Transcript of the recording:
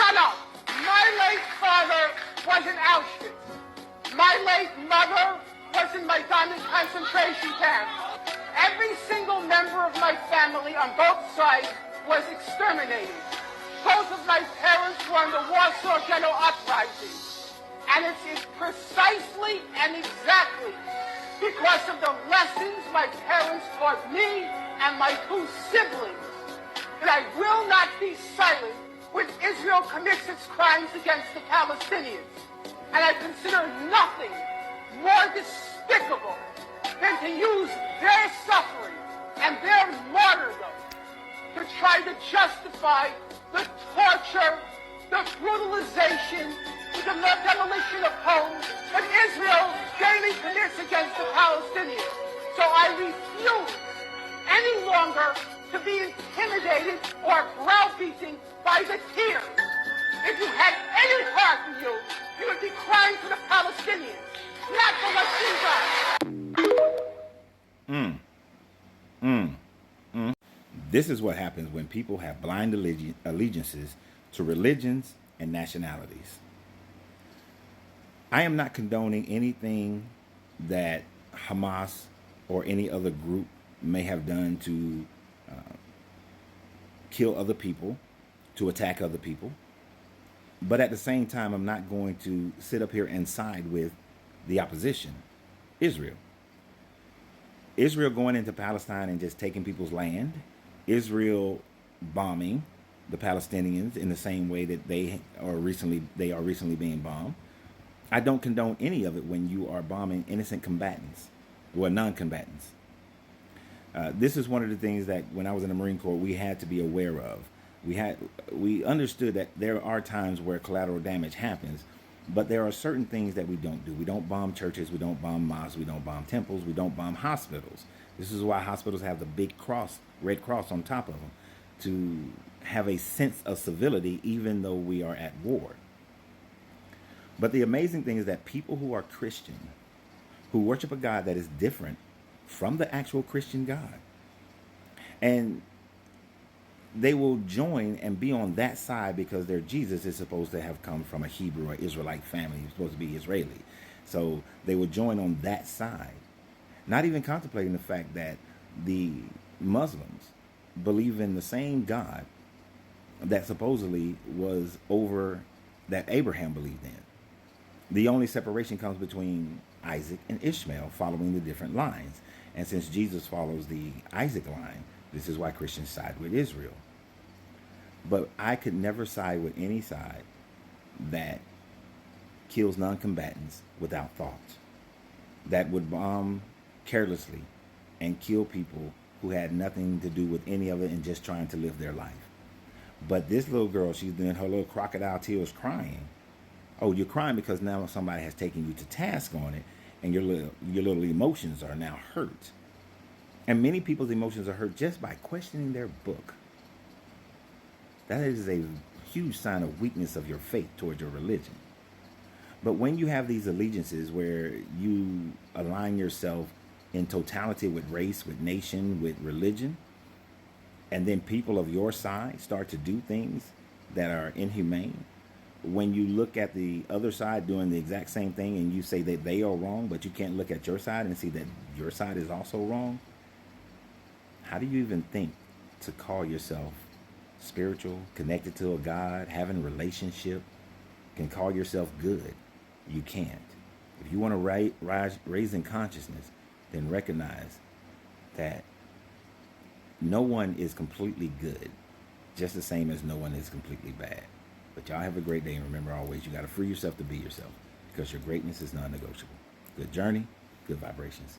shut up. My late father was in Auschwitz. My late mother was in Maidanek concentration camp. Every single member of my family on both sides was exterminated. Both of my parents were in the Warsaw Ghetto Uprising. And it's precisely and exactly because of the lessons my parents taught me and my two siblings that I will not be silent when Israel commits its crimes against the Palestinians. And I consider nothing more despicable than to use their suffering and their martyrdom to try to justify the torture, the brutalization, the demolition of homes that Israel daily commits against the Palestinians. So I refuse any longer to be intimidated or browbeaten by the tears. If you had any heart in you, you would be crying for the Palestinians, not for what you got. This is what happens when people have blind allegiances to religions and nationalities. I am not condoning anything that Hamas or any other group may have done to kill other people, to attack other people. But at the same time, I'm not going to sit up here and side with the opposition, Israel. Israel going into Palestine and just taking people's land. Israel bombing the Palestinians in the same way that they are recently being bombed. I don't condone any of it when you are bombing innocent combatants or non-combatants. This is one of the things that when I was in the Marine Corps, we had to be aware of. We understood that there are times where collateral damage happens, but there are certain things that we don't do. We don't bomb churches, we don't bomb mosques, we don't bomb temples, we don't bomb hospitals. This is why hospitals have the big cross, red cross on top of them, to have a sense of civility even though we are at war. But the amazing thing is that people who are Christian, who worship a God that is different from the actual Christian God, and they will join and be on that side because their Jesus is supposed to have come from a Hebrew or Israelite family. He's supposed to be Israeli. So they will join on that side, not even contemplating the fact that the Muslims believe in the same God that supposedly was over, that Abraham believed in. The only separation comes between Isaac and Ishmael, following the different lines. And since Jesus follows the Isaac line, this is why Christians side with Israel. But I could never side with any side that kills non-combatants without thought, that would bomb carelessly and kill people who had nothing to do with any of it and just trying to live their life. But this little girl, she's doing her little crocodile tears crying. Oh, you're crying because now somebody has taken you to task on it, and your little emotions are now hurt. And many people's emotions are hurt just by questioning their book. That is a huge sign of weakness of your faith towards your religion. But when you have these allegiances where you align yourself in totality with race, with nation, with religion, and then people of your side start to do things that are inhumane, when you look at the other side doing the exact same thing and you say that they are wrong, but you can't look at your side and see that your side is also wrong, how do you even think to call yourself spiritual, connected to a God, having a relationship, can call yourself good? You can't. If you want to raise in consciousness, then recognize that no one is completely good, just the same as no one is completely bad. But y'all have a great day, and remember always, you got to free yourself to be yourself, because your greatness is non-negotiable. Good journey, good vibrations.